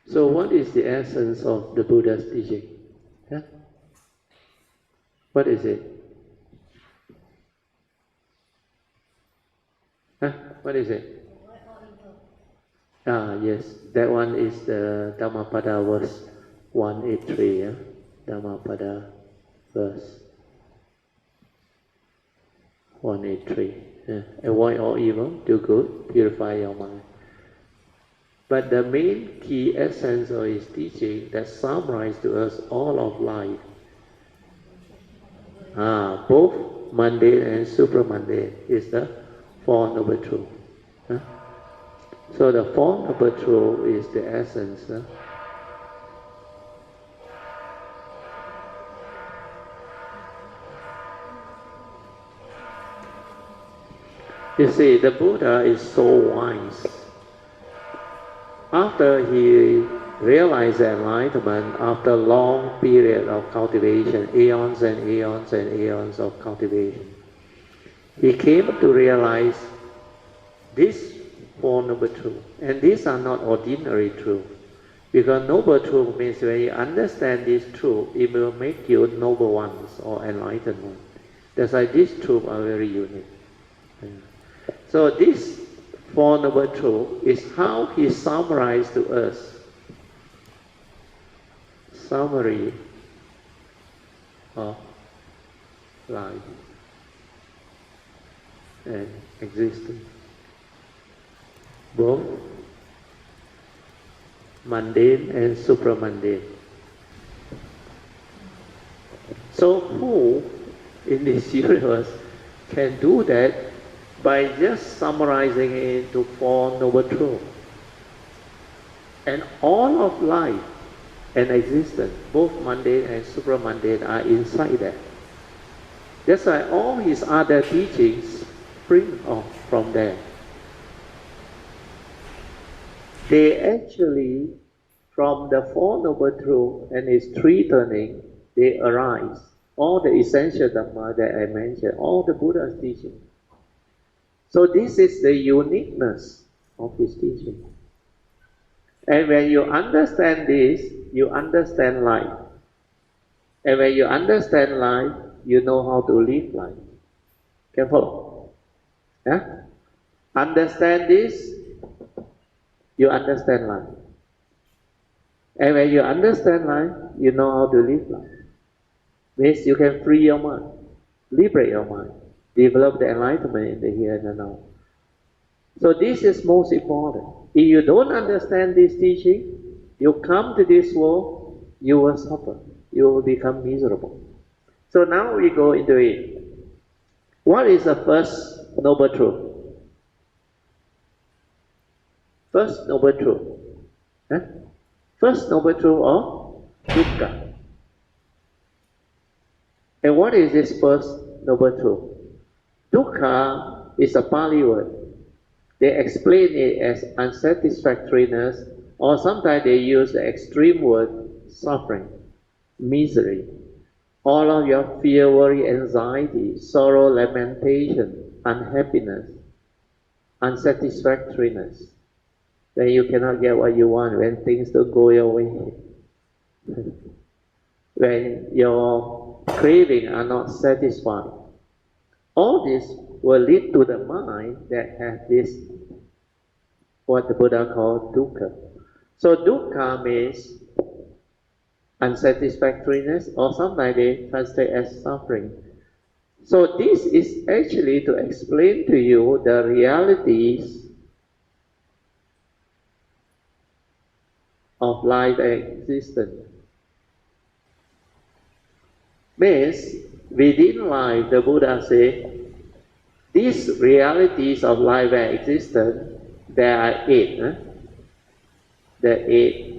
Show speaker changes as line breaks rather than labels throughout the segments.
So what is the essence of the Buddha's teaching? Yeah? What is it? Huh? What is it? Yes, that one is the Dhammapada verse 183, yeah? Dhammapada verse 183. Yeah. Avoid all evil, do good, purify your mind. But the main key essence of his teaching that summarizes to us all of life, both mundane and supramundane, is the Four Noble Truths. Huh? So the Four Noble Truths is the essence. Huh? You see, the Buddha is so wise. After he realized enlightenment, after a long period of cultivation, aeons and aeons and aeons of cultivation, he came to realize this Four Noble Truths. And these are not ordinary truths. Because Noble Truth means when you understand this truth, it will make you noble ones or enlightened ones. That's why these truths are very unique. So this Four Noble Truths is how he summarized to us. Summary of life and existence. Both mundane and supramundane. So who in this universe can do that by just summarizing it into Four Noble Truths? And all of life and existence, both mundane and supramundane, are inside that. That's why all his other teachings spring off from there. They actually, from the Four Noble Truths and its three turning, they arise. All the essential Dhamma that I mentioned, all the Buddha's teaching. So this is the uniqueness of his teaching. And when you understand this, you understand life. And when you understand life, you know how to live life. Can follow? Yeah? Understand this, you understand life. And when you understand life, you know how to live life. Means you can free your mind, liberate your mind, develop the enlightenment in the here and the now. So this is most important. If you don't understand this teaching, you come to this world, you will suffer. You will become miserable. So now we go into it. What is the first Noble Truth? First Noble Truth. Huh? First Noble Truth of dukkha. And what is this first Noble Truth? Dukkha is a Pali word. They explain it as unsatisfactoriness, or sometimes they use the extreme word suffering, misery. All of your fear, worry, anxiety, sorrow, lamentation, unhappiness, unsatisfactoriness. When you cannot get what you want, when things don't go your way. When your cravings are not satisfied. All this will lead to the mind that has this, what the Buddha called dukkha. So dukkha means unsatisfactoriness, or sometimes they translate as suffering. So this is actually to explain to you the realities of life and existence. Means, within life, the Buddha said, these realities of life and existence, there are 8. There are 8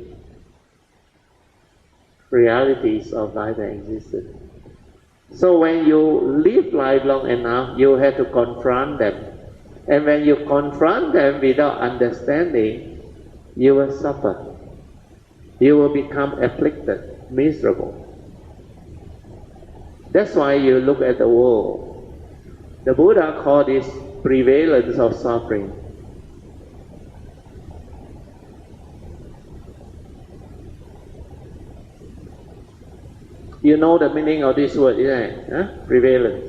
realities of life and existence. So when you live life long enough, you have to confront them. And when you confront them without understanding, you will suffer. You will become afflicted, miserable. That's why you look at the world. The Buddha called this prevalence of suffering. You know the meaning of this word, isn't it? Huh? Prevalence.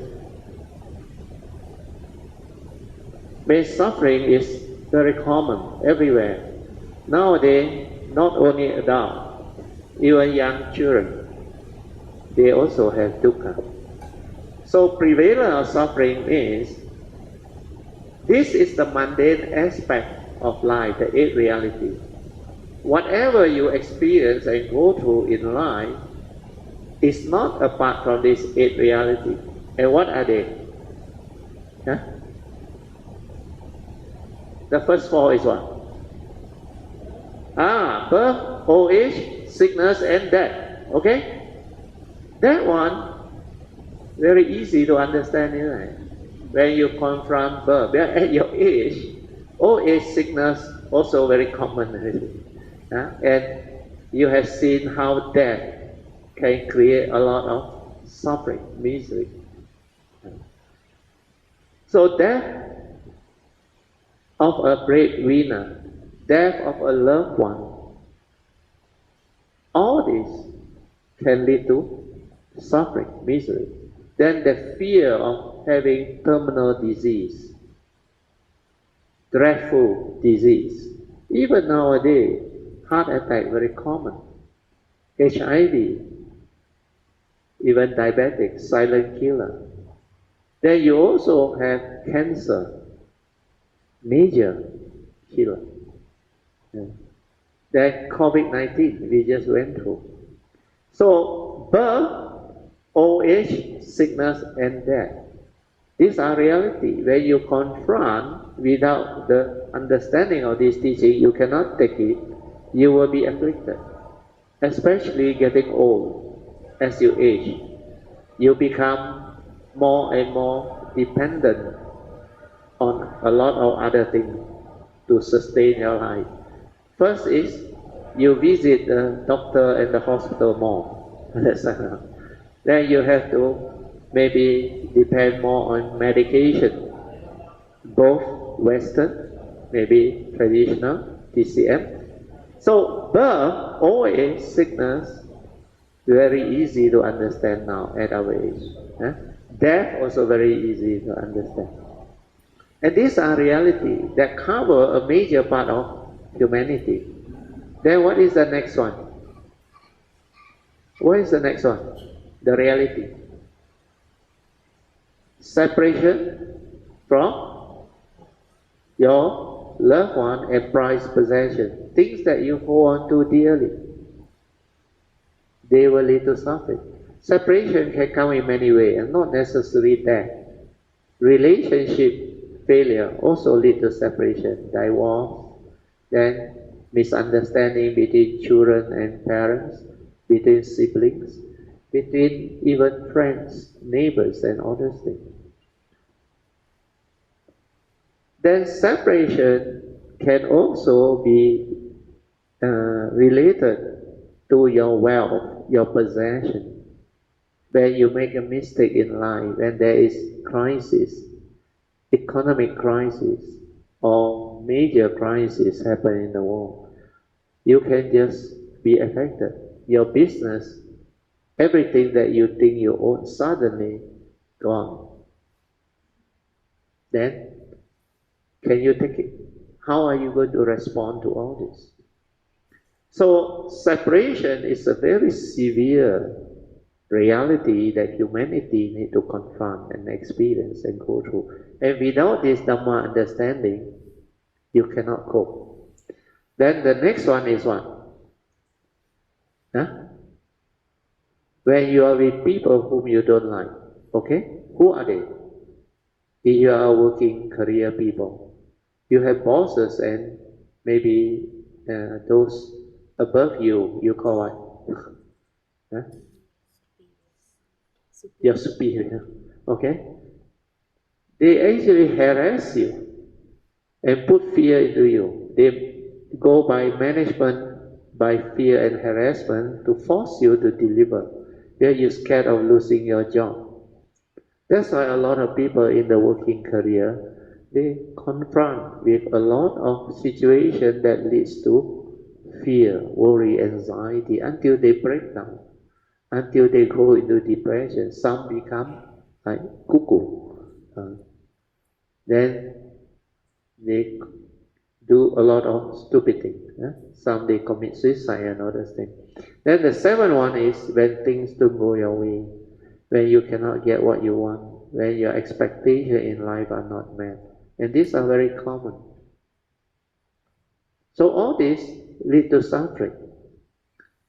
When suffering is very common everywhere. Nowadays, not only adults, even young children, they also have dukkha. So prevalence of suffering means this is the mundane aspect of life, the eighth reality. Whatever you experience and go through in life is not apart from this eighth reality. And what are they? Huh? The first four is what? Birth, old age, sickness, and death. Okay? That one, very easy to understand, isn't it? When you confront birth, at your age, old age, sickness, also very common. And you have seen how death can create a lot of suffering, misery. So death of a breadwinner, death of a loved one, all this can lead to suffering, misery. Then the fear of having terminal disease, dreadful disease. Even nowadays, heart attack very common. HIV, even diabetic, silent killer. Then you also have cancer, major killer. Then COVID-19 we just went through. So birth, old age, sickness, and death. These are reality. When you confront without the understanding of this teaching, you cannot take it. You will be afflicted. Especially getting old. As you age, you become more and more dependent on a lot of other things to sustain your life. First is you visit the doctor and the hospital more. Then you have to maybe depend more on medication, both Western, maybe traditional, TCM. So birth, old age, sickness, very easy to understand now at our age. Death also very easy to understand. And these are reality that cover a major part of humanity. Then what is the next one? What is the next one? The reality. Separation from your loved one and prized possession. Things that you hold on to dearly. They will lead to suffering. Separation can come in many ways and not necessarily death. Relationship failure also lead to separation, divorce, then misunderstanding between children and parents, between siblings, between even friends, neighbors, and other things. Then separation can also be related to your wealth, your possession. When you make a mistake in life, when there is crisis, economic crisis, or major crisis happen in the world, you can just be affected. Your business, everything that you think you own, suddenly gone. Then, can you take it? How are you going to respond to all this? So separation is a very severe reality that humanity need to confront and experience and go through. And without this Dhamma understanding, you cannot cope. Then the next one is what? When you are with people whom you don't like, okay? Who are they? If you are working career people, you have bosses and maybe those above you, you call what? Your superior, okay? They actually harass you and put fear into you. They go by management, by fear and harassment to force you to deliver. Where you're scared of losing your job. That's why a lot of people in the working career, they confront with a lot of situations that leads to fear, worry, anxiety until they break down. until they go into depression. Some become like cuckoo. Then they do a lot of stupid things. Some they commit suicide and other things. Then the seventh one is when things don't go your way, when you cannot get what you want, when your expectations in life are not met. And these are very common. So all this lead to suffering.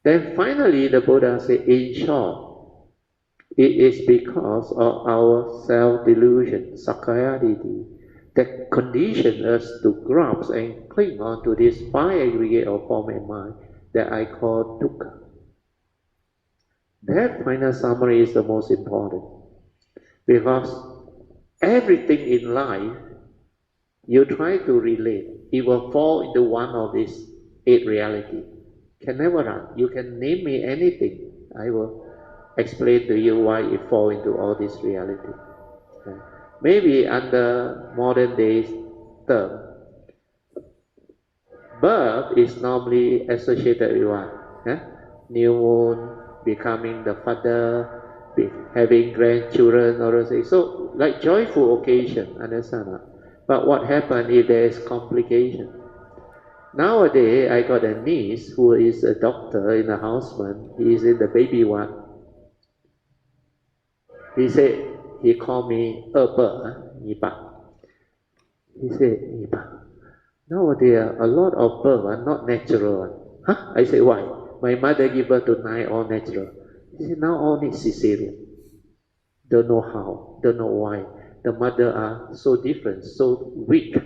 Then finally the Buddha said, in short, it is because of our self-delusion, sakkayaditi, that condition us to grasp and cling on to this five aggregate of form and mind that I call dukkha. That final summary is the most important, because everything in life you try to relate, it will fall into one of these eight realities. Can never run. You can name me anything, I will explain to you why it falls into all this reality. Maybe under modern days term, birth is normally associated with what? New moon, becoming the father, having grandchildren, or something. So like joyful occasion, understand? But what happens if there is complication? Nowadays, I got a niece who is a doctor in a houseman. He is in the baby ward. He said, he called me Nipa. He said, Nipa, nowadays a lot of birth are not natural. Huh? I said, why? My mother gave birth to 9 all natural. He said, now all need cesarean. Don't know how, don't know why. The mother are so different, so weak.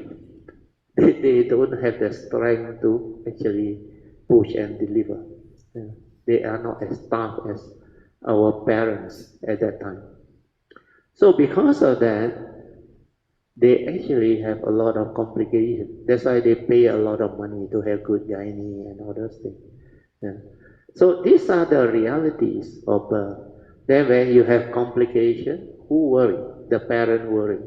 They don't have the strength to actually push and deliver. They are not as tough as our parents at that time. So because of that, they actually have a lot of complications. That's why they pay a lot of money to have good gynae and all those things. So these are the realities of birth. Then when you have complication, who worry? The parent worry.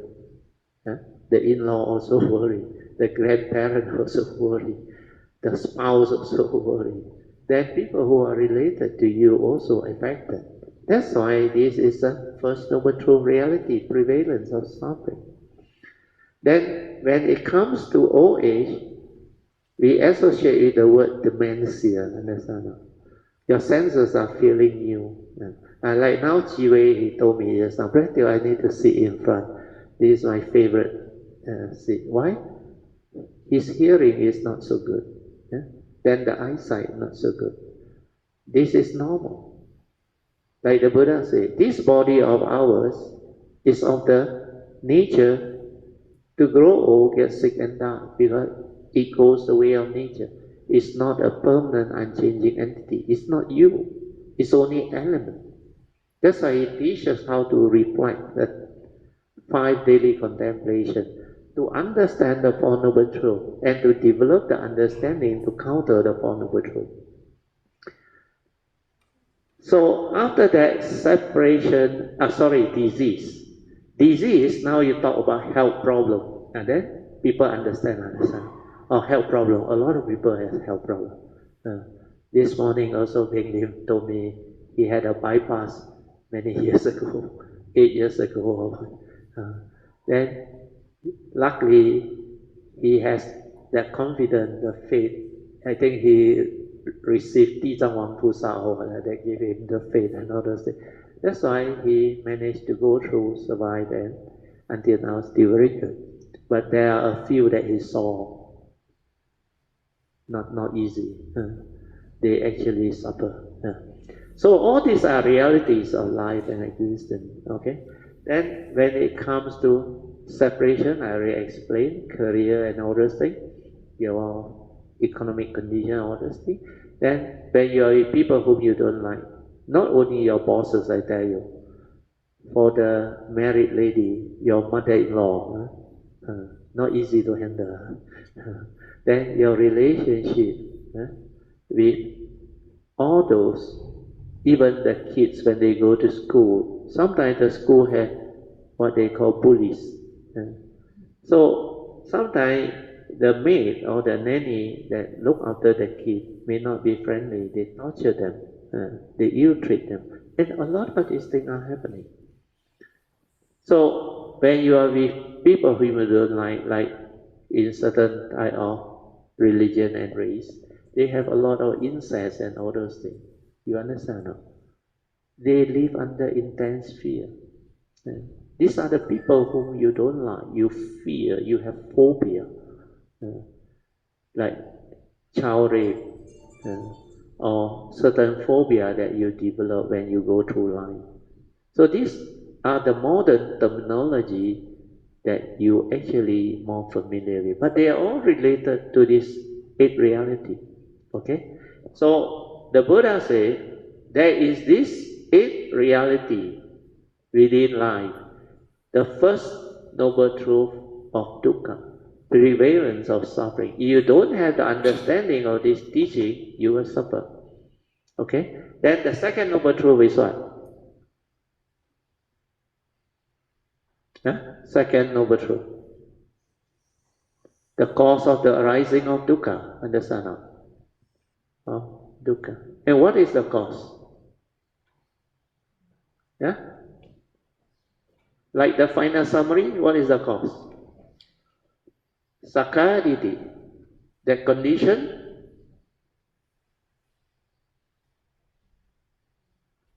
The in-law also worry. The grandparent also worry. The spouse also worry. Then people who are related to you also affected. That's why this is the first noble truth reality, prevalence of suffering. Then when it comes to old age, we associate with the word dementia, understand? Your senses are feeling you. And like now, Jiwei, he told me just now, Brett, I need to sit in front. This is my favorite seat. Why? His hearing is not so good. Then the eyesight not so good. This is normal. Like the Buddha said, this body of ours is of the nature to grow old, get sick and die, because it goes the way of nature. It's not a permanent, unchanging entity. It's not you. It's only element. That's why it teaches how to reflect that 5 daily contemplation, to understand the Four Noble Truths, and to develop the understanding to counter the Four Noble Truths. So after that separation, disease. Disease, now you talk about health problem, and then people understand. Oh, health problem. A lot of people have health problem. This morning also Beng Lim told me he had a bypass many years ago, 8 years ago. Then luckily he has that confidence, the faith. I think he received Dizangwang Pusa that gave him the faith and all those things. That's why he managed to go through, survive, and until now still very good. But there are a few that he saw not easy. They actually suffer. So all these are realities of life and existence. Okay. Then when it comes to separation, I already explained career and all those things, your economic condition, all those things. Then when you are with people whom you don't like, not only your bosses, I tell you, for the married lady, your mother-in-law, not easy to handle. Then your relationship with all those, even the kids when they go to school, sometimes the school have what they call bullies. So sometimes the maid or the nanny that look after the kid may not be friendly. They torture them, they ill-treat them. And a lot of these things are happening. So when you are with people who you don't like in certain type of religion and race, they have a lot of incest and all those things. You understand? No? They live under intense fear. And these are the people whom you don't like, you fear, you have phobia, like child rape, or certain phobia that you develop when you go through life. So these are the modern terminology that you actually more familiar with, but they are all related to this eighth reality. Okay, so the Buddha said there is this eighth reality within life, the first noble truth of dukkha, prevalence of suffering. If you don't have the understanding of this teaching, you will suffer. Okay, then the second noble truth is what? Second noble truth. The cause of the arising of dukkha, understand now? Of dukkha. And what is the cause? Yeah? Like the final summary, what is the cause? Sakkaya ditthi. That condition,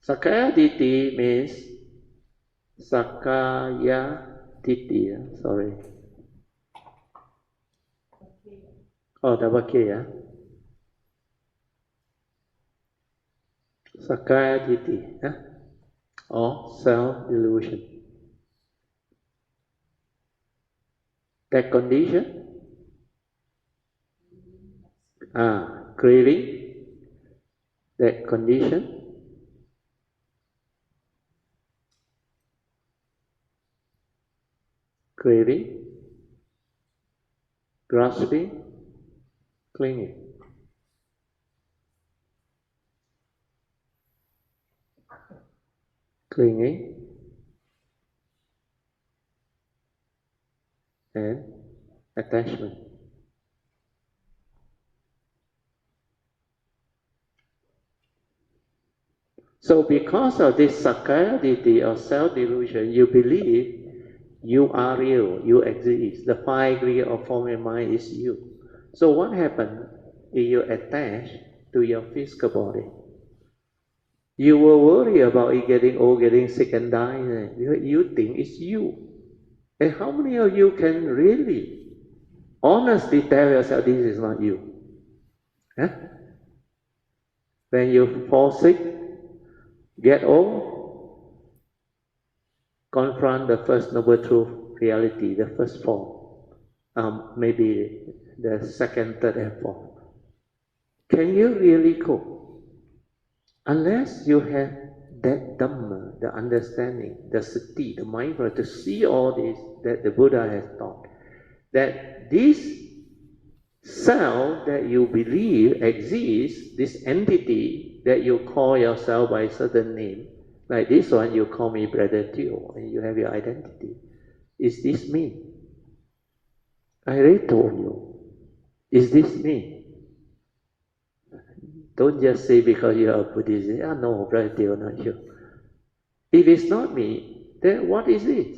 Sakkaya ditthi means Sakkaya ditthi, sorry. Oh, the Vakya. Sakkaya ditthi, or self-delusion. That condition, craving, that condition, craving, grasping, clinging. Clinging and attachment. So because of this Sakkaya ditthi or self-delusion, you believe you are real, you exist. The five degree of form and mind is you. So what happens if you attach to your physical body? You will worry about it getting old, getting sick and dying. You think it's you. And how many of you can really honestly tell yourself this is not you? Huh? When you fall sick, get old, confront the first noble truth reality, the first form, maybe the second, third, and fourth. Can you really cope? Unless you have that Dhamma, the understanding, the sati, the mindfulness, to see all this that the Buddha has taught, that this self that you believe exists, this entity that you call yourself by a certain name, like this one, you call me Brother Teo, and you have your identity. Is this me? I already told you. Is this me? Don't just say because you are a Buddhist, no, Brother Teo, not you. If it's not me, then what is this?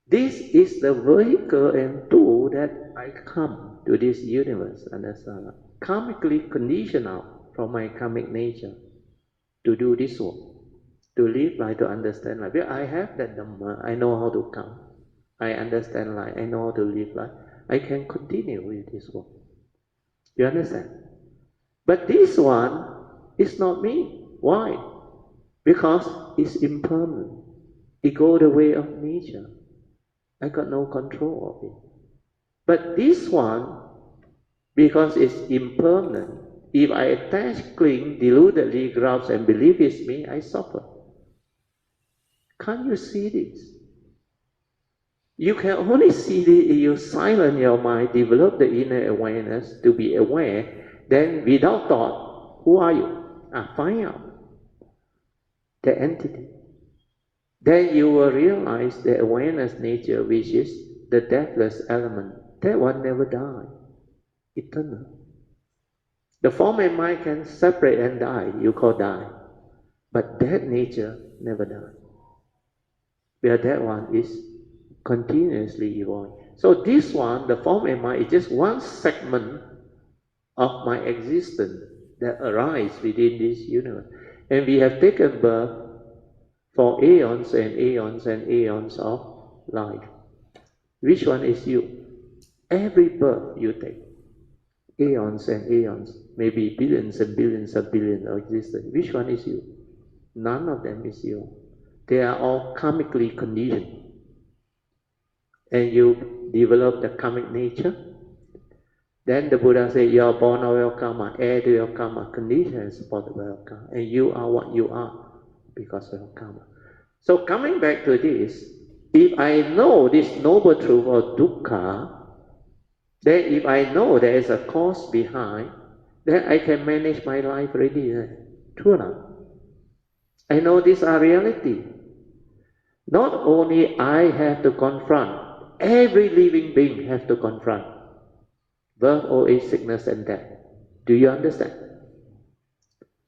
This is the vehicle and tool that I come to this universe, understand? Karmically conditioned out from my karmic nature to do this work, to live life, to understand life. I have that Dhamma, I know how to come, I understand life, I know how to live life. I can continue with this work. You understand? But this one is not me. Why? Because it's impermanent. It goes the way of nature. I got no control of it. But this one, because it's impermanent, if I attach, cling, deludedly grasp and believe it's me, I suffer. Can't you see this? You can only see this if you silence your mind, develop the inner awareness to be aware, then without thought, who are you? Find out the entity. Then you will realize the awareness nature, which is the deathless element. That one never dies, eternal. The form and mind can separate and die, you call die. But that nature never dies. Where that one is continuously evolving. So this one, the form and mind, is just one segment of my existence that arises within this universe. And we have taken birth for aeons and aeons and aeons of life. Which one is you? Every birth you take, aeons and aeons, maybe billions and billions of billions of existence. Which one is you? None of them is you. They are all karmically conditioned. And you develop the karmic nature. Then the Buddha said, you are born of your karma, heir to your karma, conditioned supported by your karma. And you are what you are because of your karma. So coming back to this, if I know this noble truth of dukkha, then if I know there is a cause behind, then I can manage my life really. True enough. I know these are reality. Not only I have to confront, every living being has to confront birth, old age, sickness, and death. Do you understand?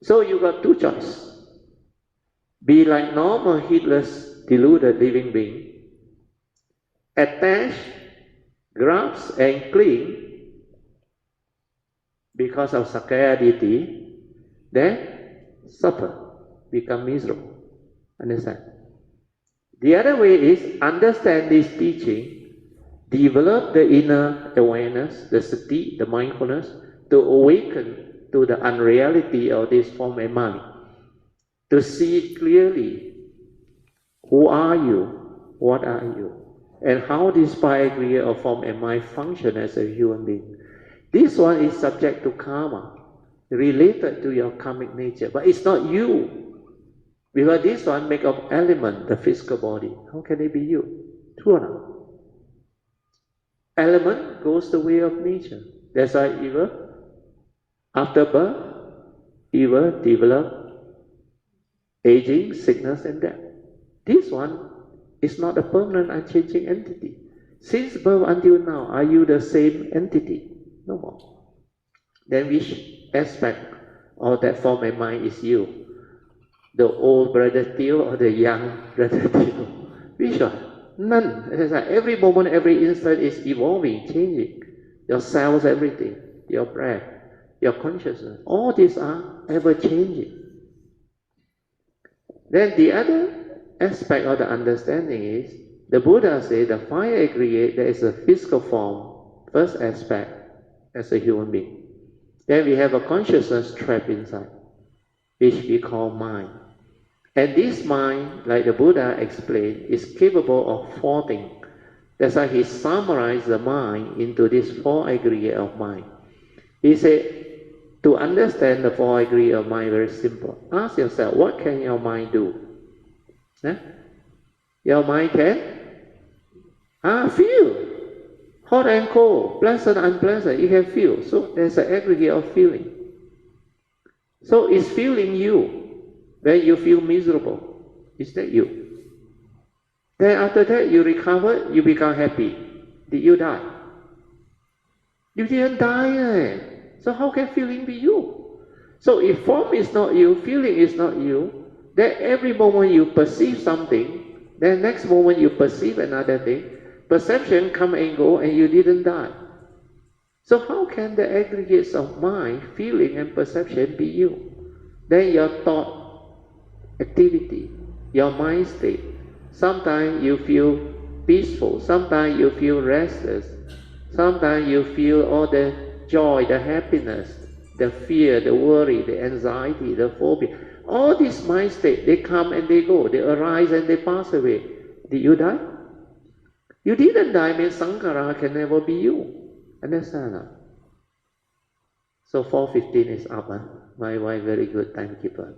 So you got two choices. Be like normal, heedless, deluded living being, attach, grasp, and cling because of Sakaya deity, then suffer, become miserable. Understand? The other way is understand this teaching, develop the inner awareness, the sati, the mindfulness, to awaken to the unreality of this form and mind, to see clearly who are you, what are you, and how this five aggregate of form and mind function as a human being. This one is subject to karma, related to your karmic nature, but it's not you. Because this one make of element, the physical body. How can it be you? True or not? Element goes the way of nature. That's why even after birth, even develop aging, sickness, and death. This one is not a permanent, unchanging entity. Since birth until now, are you the same entity? No more. Then which aspect of that form and mind is you? The old brother Theo or the young brother Theo? Which one? None. It's like every moment, every instant is evolving, changing. Your cells, everything, your breath, your consciousness, all these are ever changing. Then the other aspect of the understanding is, the Buddha said the five aggregate, there is a physical form, first aspect, as a human being. Then we have a consciousness trapped inside, which we call mind. And this mind, like the Buddha explained, is capable of four things. That's why he summarized the mind into this four aggregate of mind. He said, to understand the four aggregate of mind, very simple. Ask yourself, what can your mind do? Your mind can feel. Hot and cold, pleasant, unpleasant, you can feel. So there's an aggregate of feeling. So it's feeling you. When you feel miserable, is that you? Then after that, you recover, you become happy. Did you die? You didn't die. So how can feeling be you? So if form is not you, feeling is not you, then every moment you perceive something, then next moment you perceive another thing, perception come and go and you didn't die. So how can the aggregates of mind, feeling and perception be you? Then your thought activity, your mind state. Sometimes you feel peaceful, sometimes you feel restless, sometimes you feel all the joy, the happiness, the fear, the worry, the anxiety, the phobia. All these mind states, they come and they go, they arise and they pass away. Did you die? You didn't die, means Sankara can never be you. Understand? So 4:15 is up. My wife very good timekeeper.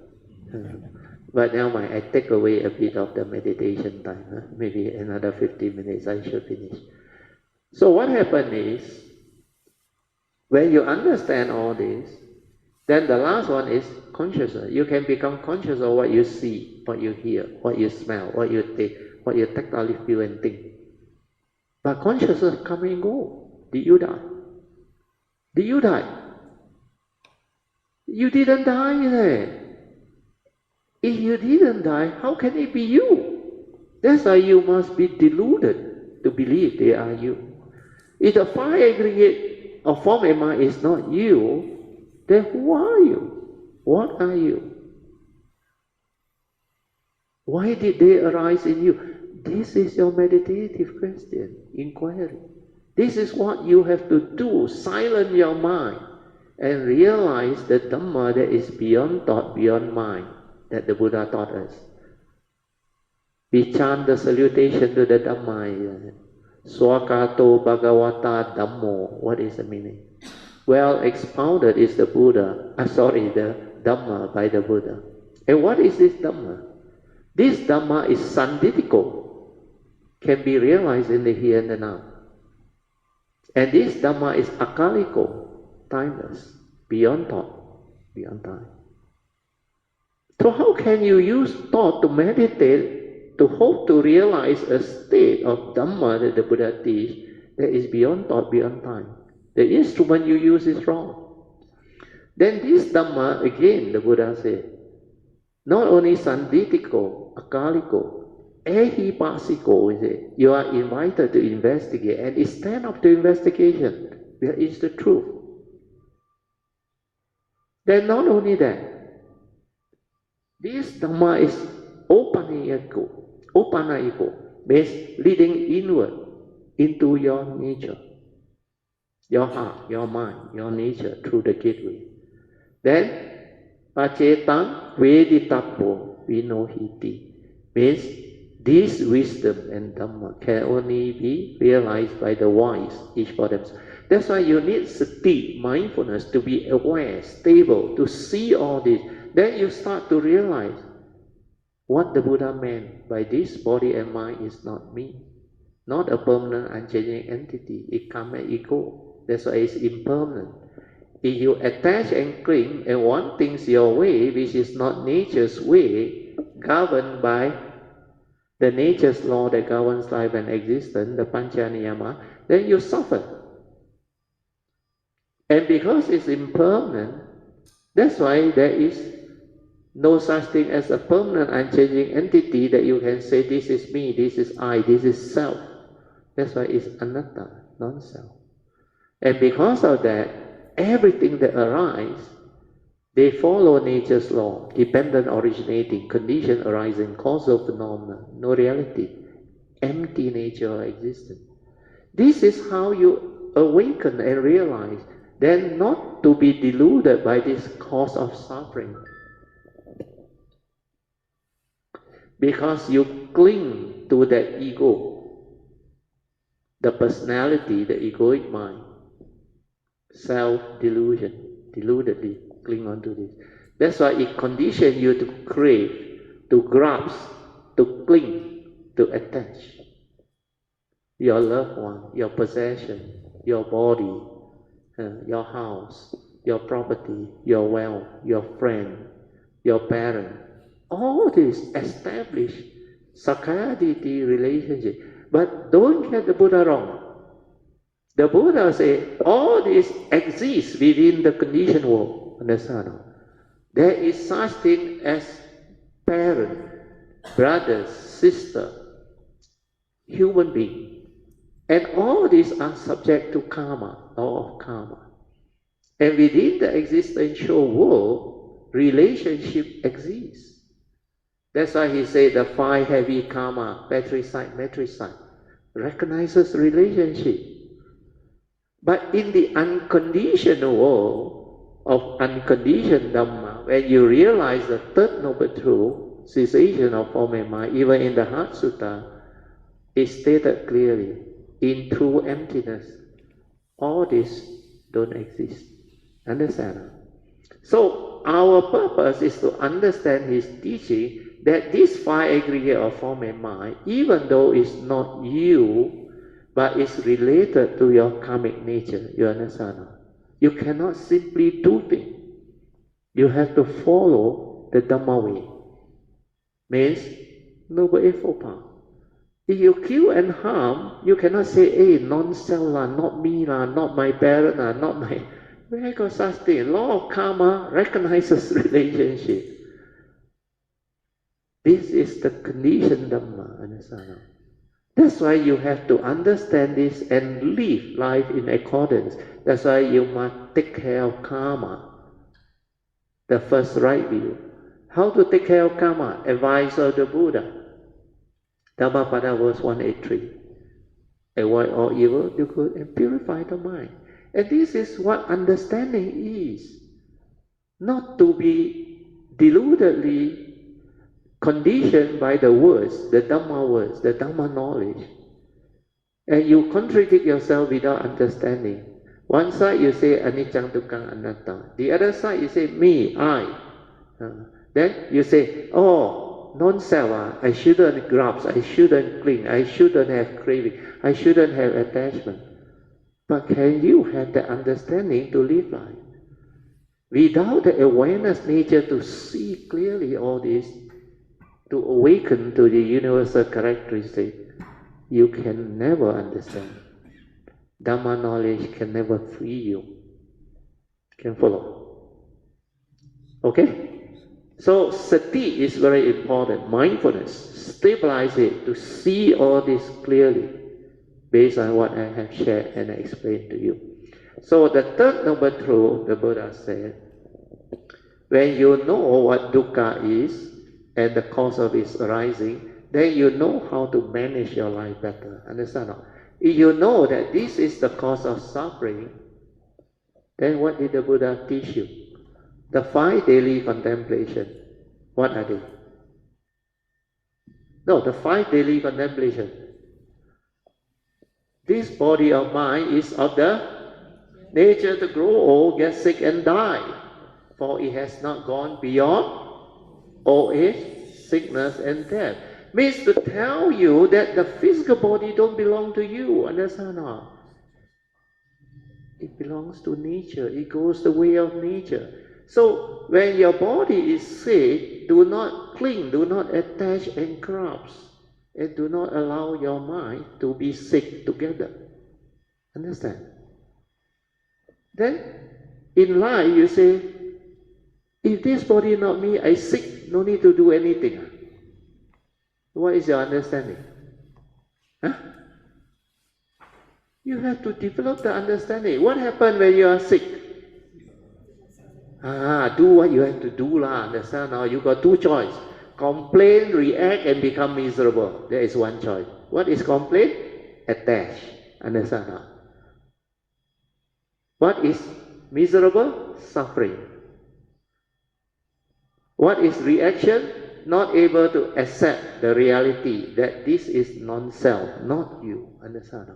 But now I take away a bit of the meditation time. Maybe another 15 minutes I should finish. So what happened is, when you understand all this, then the last one is consciousness. You can become conscious of what you see, what you hear, what you smell, what you taste, what you tactile feel and think. But consciousness come and go. Did you die? Did you die? You didn't die. If you didn't die, how can it be you? That's why you must be deluded to believe they are you. If the five aggregate of form and mind is not you, then who are you? What are you? Why did they arise in you? This is your meditative question, inquiry. This is what you have to do. Silence your mind and realize the Dhamma that is beyond thought, beyond mind, that the Buddha taught us. We chant the salutation to the Dhamma. Swakato Bhagavata Dhammo. What is the meaning? Well expounded is the Buddha, the Dhamma by the Buddha. And what is this Dhamma? This Dhamma is sanditiko, can be realized in the here and the now. And this Dhamma is akaliko, timeless, beyond thought, beyond time. So how can you use thought to meditate, to hope to realize a state of Dhamma that the Buddha teach that is beyond thought, beyond time? The instrument you use is wrong. Then this Dhamma, again, the Buddha said, not only sanditiko, akaliko, ehipasiko, is it? You are invited to investigate, and it stand up to investigation. That is the truth. Then not only that, this Dhamma is opanayiko, means leading inward into your nature, your heart, your mind, your nature through the gateway. Then Pacetang veditapo vinohiti, means this wisdom and Dhamma can only be realized by the wise, each for themselves. That's why you need sati, mindfulness, to be aware, stable, to see all this. Then you start to realize what the Buddha meant by this body and mind is not me, not a permanent, unchanging entity. It comes and it goes. That's why it's impermanent. If you attach and cling and want things your way, which is not nature's way, governed by the nature's law that governs life and existence, the pancha niyama, then you suffer. And because it's impermanent, that's why there is no such thing as a permanent, unchanging entity that you can say, this is me, this is I, this is self. That's why it's anatta, non-self. And because of that, everything that arises, they follow nature's law, dependent originating, condition arising, causal phenomena, no reality, empty nature of existence. This is how you awaken and realize, then not to be deluded by this cause of suffering. Because you cling to that ego, the personality, the egoic mind, self-delusion, deludedly cling on to this. That's why it conditions you to crave, to grasp, to cling, to attach. Your loved one, your possession, your body, your house, your property, your wealth, your friend, your parent. All this establish Sakaya Deity relationship. But don't get the Buddha wrong. The Buddha said, all this exists within the conditioned world. Understand? There is such thing as parent, brother, sister, human being. And all these are subject to karma, law of karma. And within the existential world, relationship exists. That's why he said the five heavy karma, matricide, recognizes relationship. But in the unconditioned world of unconditioned Dhamma, when you realize the third noble truth, cessation of form and mind, even in the Heart Sutta, it's stated clearly, in true emptiness, all this don't exist. Understand? So our purpose is to understand his teaching that this five aggregate of form and mind, even though it's not you, but it's related to your karmic nature. You understand? You cannot simply do things. You have to follow the Dhamma way. Means, noble eightfold path. If you kill and harm, you cannot say, hey, non-self lah, not me lah, not my parent lah, not my... Where got such thing? Law of karma recognizes relationship. This is the conditioned Dhamma, understand? That's why you have to understand this and live life in accordance. That's why you must take care of karma. The first right view. How to take care of karma? Advice of the Buddha. Dhammapada verse 183. Avoid all evil, do good, and purify the mind. And this is what understanding is. Not to be deludedly conditioned by the words, the Dhamma knowledge. And you contradict yourself without understanding. One side you say anicca dukkha anatta. The other side you say me, I. Then you say, oh, non-self, I shouldn't grasp, I shouldn't cling, I shouldn't have craving, I shouldn't have attachment. But can you have the understanding to live life? Without the awareness nature to see clearly all this, to awaken to the universal characteristic, you can never understand. Dhamma knowledge can never free you. Can follow? Okay? So sati is very important. Mindfulness. Stabilize it to see all this clearly based on what I have shared and explained to you. So the third noble truth, the Buddha said, when you know what dukkha is and the cause of its arising, then you know how to manage your life better. Understand? If you know that this is the cause of suffering, then what did the Buddha teach you? The 5 daily contemplation. What are they? No, the 5 daily contemplation. This body of mine is of the nature to grow old, get sick and die. For it has not gone beyond old age, sickness and death. Means to tell you that the physical body don't belong to you. Understand not? It belongs to nature. It goes the way of nature. So when your body is sick, do not cling, do not attach and grasp, and do not allow your mind to be sick together. Understand? Then in life you say, if this body not me, I sick, no need to do anything. What is your understanding? Huh? You have to develop the understanding. What happens when you are sick? Do what you have to do lah. Understand? Now you got 2 choices. Complain, react, and become miserable. There is 1 choice. What is complaint? Attach. Understand? Now? What is miserable? Suffering. What is reaction? Not able to accept the reality that this is non-self, not you. Understand?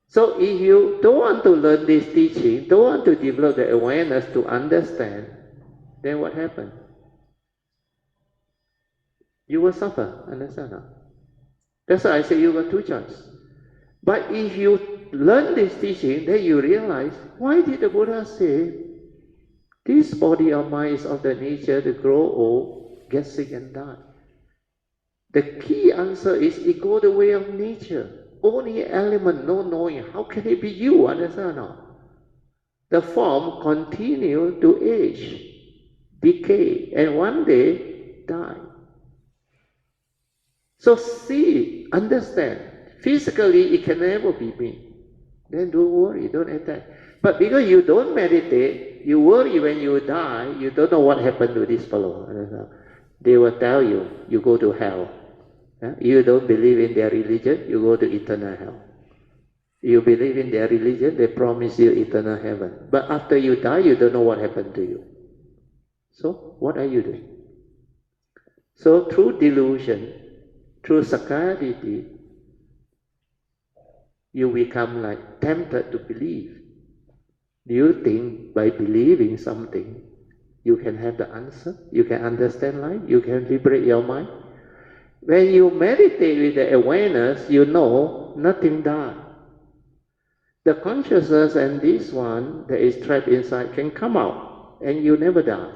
So if you don't want to learn this teaching, don't want to develop the awareness to understand, then what happens? You will suffer. Understand? That's why I say you got 2 choices. But if you learn this teaching, then you realize, why did the Buddha say, this body of mine is of the nature to grow old, get sick and die? The key answer is it goes the way of nature. Only element, no knowing. How can it be you? Understand now? The form continue to age, decay, and one day die. So see, understand. Physically, it can never be me. Then don't worry, don't attack. But because you don't meditate, you worry when you die, you don't know what happened to this fellow. They will tell you, you go to hell. You don't believe in their religion, you go to eternal hell. You believe in their religion, they promise you eternal heaven. But after you die, you don't know what happened to you. So, what are you doing? So, through delusion, through sakkayaditthi, you become like tempted to believe. Do you think by believing something, you can have the answer? You can understand life? You can liberate your mind? When you meditate with the awareness, you know nothing dies. The consciousness and this one that is trapped inside can come out and you never die.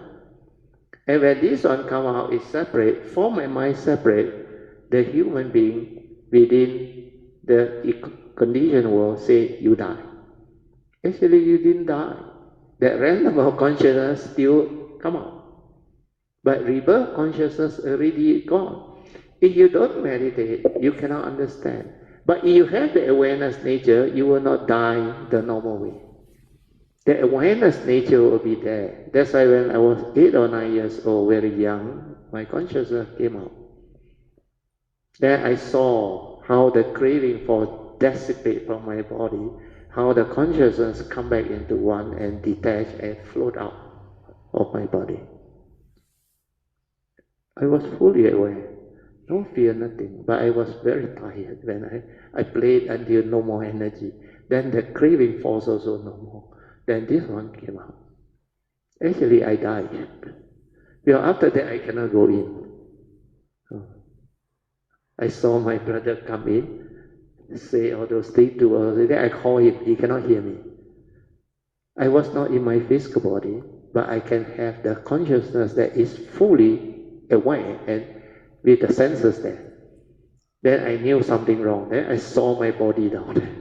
And when this one come out is separate, form and mind separate, the human being within the conditioned world say you die. Actually you didn't die. That random of consciousness still come out. But rebirth consciousness already gone. If you don't meditate, you cannot understand. But if you have the awareness nature, you will not die the normal way. The awareness nature will be there. That's why when I was 8 or 9 years old, very young, my consciousness came out. Then I saw how the craving for dissipate from my body, how the consciousness come back into one and detach and float out of my body. I was fully aware. No fear, nothing. But I was very tired when I played until no more energy. Then the craving force also no more. Then this one came out. Actually, I died. Well, after that, I cannot go in. I saw my brother come in, say all those things to us. Then I call him. He cannot hear me. I was not in my physical body, but I can have the consciousness that is fully aware and with the senses there. Then I knew something wrong. Then I saw my body down there.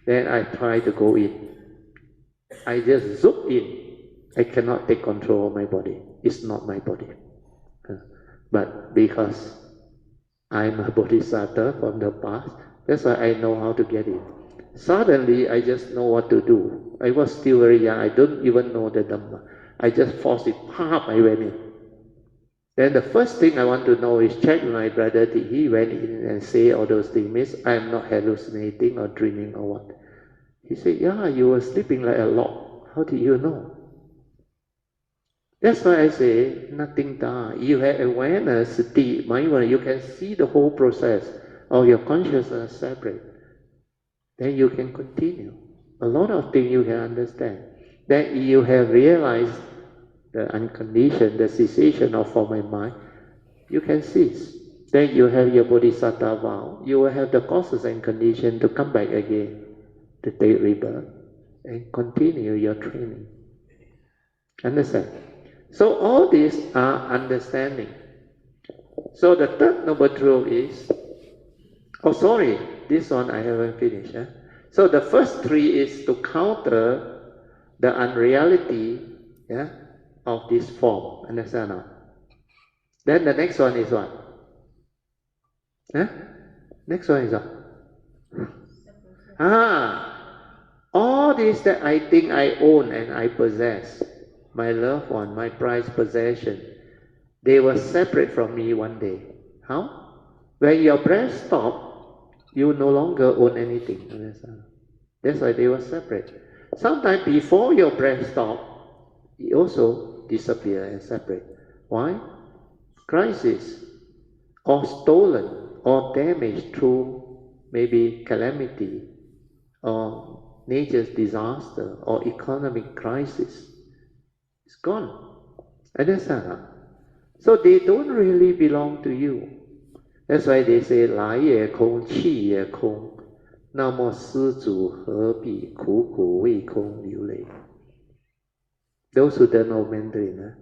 Then I tried to go in. I just zoom in. I cannot take control of my body. It's not my body. But because I'm a bodhisattva from the past, that's why I know how to get in. Suddenly, I just know what to do. I was still very young. I don't even know the Dhamma. I just forced it. Pop, I went in. Then the first thing I want to know is check my brother. Did he went in and say all those things? Means I'm not hallucinating or dreaming or what? He said, yeah, you were sleeping like a log. How did you know? That's why I say, nothing die. You have awareness, sati, mindfulness, you can see the whole process of your consciousness separate. Then you can continue. A lot of things you can understand. Then you have realized the unconditioned, the cessation of form and mind, you can cease. Then you have your bodhisattva vow. You will have the causes and conditions to come back again, to take rebirth, and continue your training. Understand? So all these are understanding. So the third noble truth is, oh sorry, this one I haven't finished. So the first three is to counter the unreality of this form. Understand now? Then the next one is what? Next one is what? All this that I think I own and I possess, my loved one, my prized possession, they will separate from me one day. How? When your breath stops, you no longer own anything. Understand? That's why they will separate. Sometimes before your breath stops, it also disappear and separate. Why? Crisis, or stolen, or damaged through maybe calamity, or nature's disaster, or economic crisis. It's gone. Understand? So they don't really belong to you. That's why they say, 来也空，去也空，那么施主何必苦苦为空流泪? Those who don't know Mandarin,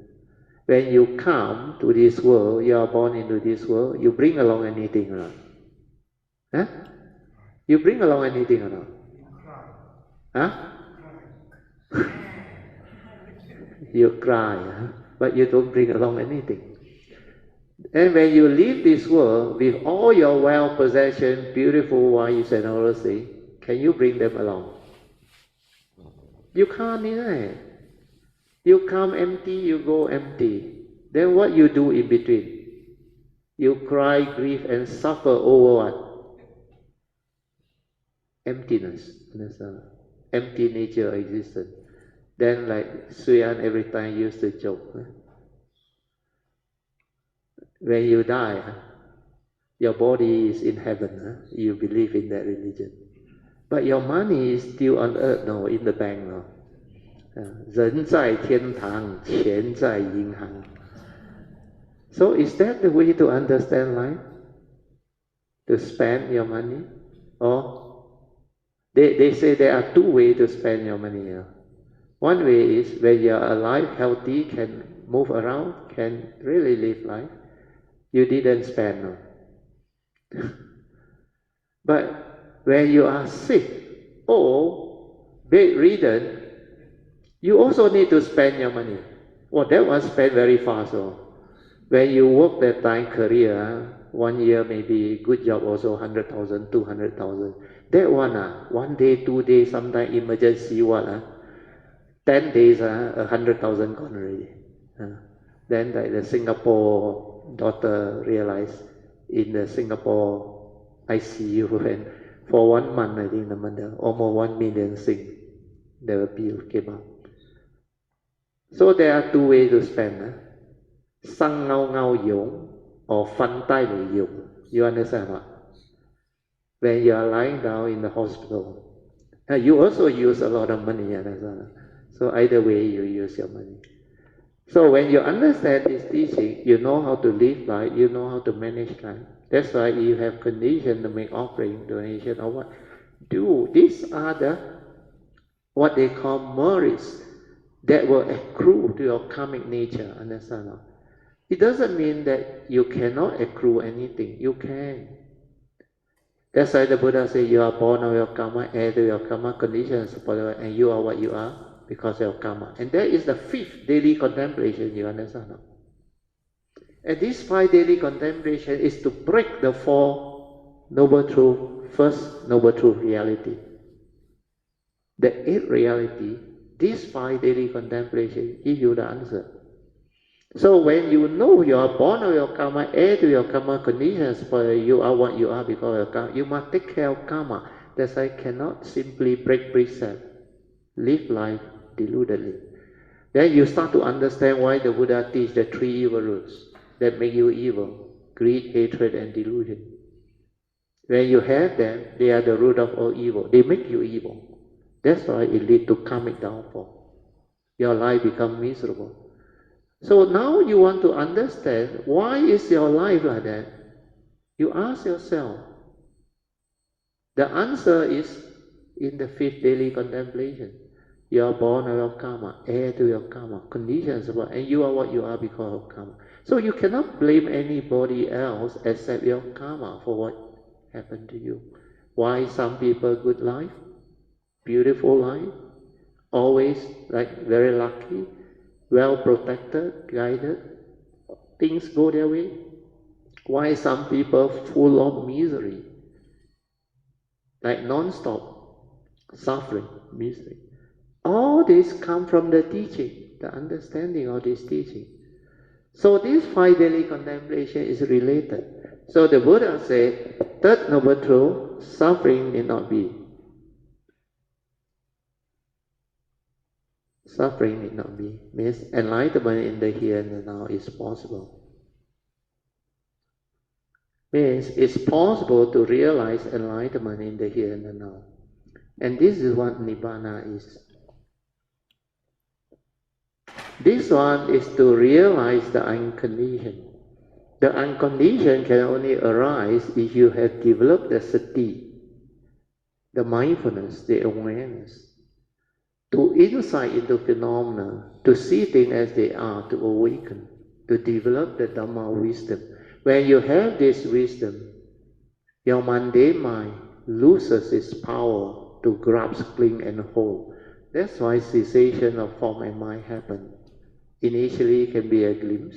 when you come to this world, you are born into this world, you bring along anything or not? You bring along anything or not? You cry, but you don't bring along anything. And when you leave this world with all your wealth, possession, beautiful wives and all those things, can you bring them along? You can't, right? You come empty, you go empty. Then what you do in between? You cry, grieve and suffer over what? Emptiness. Understand? Empty nature of existence. Then like Suyan every time used to joke. When you die, your body is in heaven. You believe in that religion. But your money is still on earth, no, in the bank, no. 人在天堂，钱在银行. So is that the way to understand life? To spend your money? Or they say there are two ways to spend your money. One way is when you are alive, healthy, can move around, can really live life. You didn't spend, no. But when you are sick or bedridden, you also need to spend your money. Well, that one spent very fast. When you work that time career, 1 year maybe good job also 100,000, 200,000. That one, one day, 2 days, sometimes emergency what, 10 days, 100,000 gone already. Then the Singapore daughter realized in the Singapore ICU, and for 1 month, I think the mother, almost 1 million Sing, the bill came up. So there are two ways to spend. Sang ngao ngao yung or fan tai lei yung. You understand what? When you are lying down in the hospital, you also use a lot of money. So either way, you use your money. So when you understand this teaching, you know how to live life, you know how to manage life. That's why you have condition to make offering, donation, or what. These are what they call merits that will accrue to your karmic nature. Understand? It doesn't mean that you cannot accrue anything. You can. That's why the Buddha said you are born of your karma, heir to your karma, conditions, and you are what you are because of karma. And that is the 5th daily contemplation, you understand? And this 5 daily contemplation is to break the 4 noble truth, first noble truth reality. The 8th reality, this 5 daily contemplation give you the answer. So when you know you are born of your karma, heir to your karma, conditions for you are what you are because of your karma, you must take care of karma. That's why I cannot simply break precept, live life deludedly. Then you start to understand why the Buddha teach the 3 evil roots that make you evil: greed, hatred, and delusion. When you have them, they are the root of all evil. They make you evil. That's why it leads to karmic downfall. Your life becomes miserable. So now you want to understand why is your life like that? You ask yourself. The answer is in the 5th daily contemplation. You are born of your karma, heir to your karma, conditions of and you are what you are because of karma. So you cannot blame anybody else except your karma for what happened to you. Why some people good life, beautiful life, always like very lucky, well protected, guided, things go their way. Why some people full of misery, like non-stop suffering, misery. All this come from the teaching, the understanding of this teaching. So this 5 daily contemplation is related. So the Buddha said, 3rd noble truth, suffering need not be. Suffering need not be. Means enlightenment in the here and the now is possible. Means it's possible to realize enlightenment in the here and the now. And this is what Nibbana is. This one is to realize the unconditioned. The unconditioned can only arise if you have developed the sati, the mindfulness, the awareness, to insight into phenomena, to see things as they are, to awaken, to develop the Dhamma wisdom. When you have this wisdom, your mundane mind loses its power to grasp, cling, and hold. That's why cessation of form and mind happens. Initially it can be a glimpse,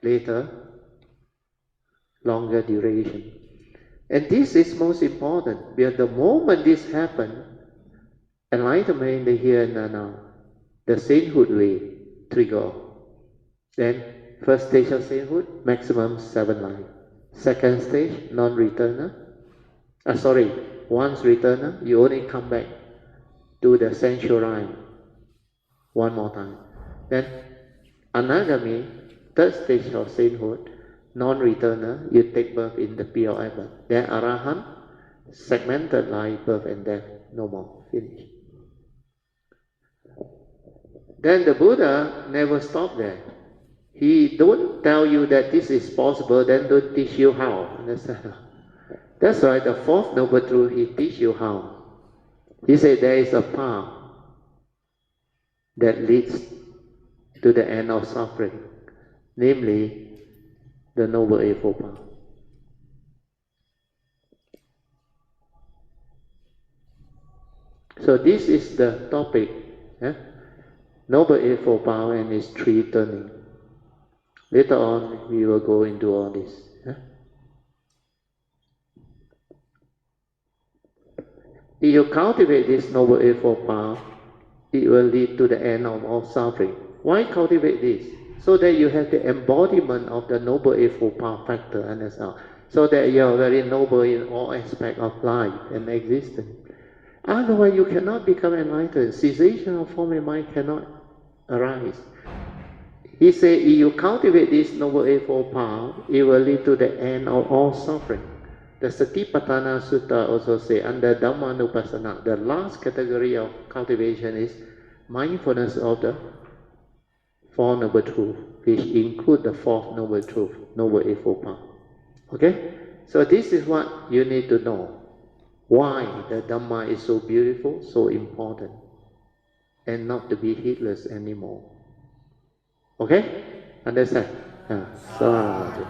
later longer duration. And this is most important, because the moment this happens, enlightenment in the here and the now, the sainthood way trigger. Then first stage of sainthood, maximum 7 life. Second stage, non-returner. Once returner, you only come back to the sanctuary one more time. Then anagami, 3rd stage of sainthood, non-returner, you take birth in the pure heaven. Then arahant, segmented life, birth and death, no more, finish. Then the Buddha never stopped there. He don't tell you that this is possible, then don't teach you how. Understand? That's why the 4th noble truth, he teach you how. He said there is a path that leads to the end of suffering, namely the Noble Eightfold Path. So this is the topic, Noble Eightfold Path and its 3 turning. Later on, we will go into all this. If you cultivate this Noble Eightfold Path, it will lead to the end of all suffering. Why cultivate this? So that you have the embodiment of the Noble Eightfold Path factor, understand? So that you are very noble in all aspects of life and existence. Otherwise, you cannot become enlightened. Cessation of form and mind cannot arise. He said, if you cultivate this Noble Eightfold Path, it will lead to the end of all suffering. The Satipatthana Sutta also say, under Dhammanupassana, the last category of cultivation is mindfulness of the Four Noble Truths, which include the Fourth Noble Truth, Noble Eightfold Path. Okay? So this is what you need to know. Why the Dhamma is so beautiful, so important, and not to be heedless anymore. Okay? Understand? Sadhu.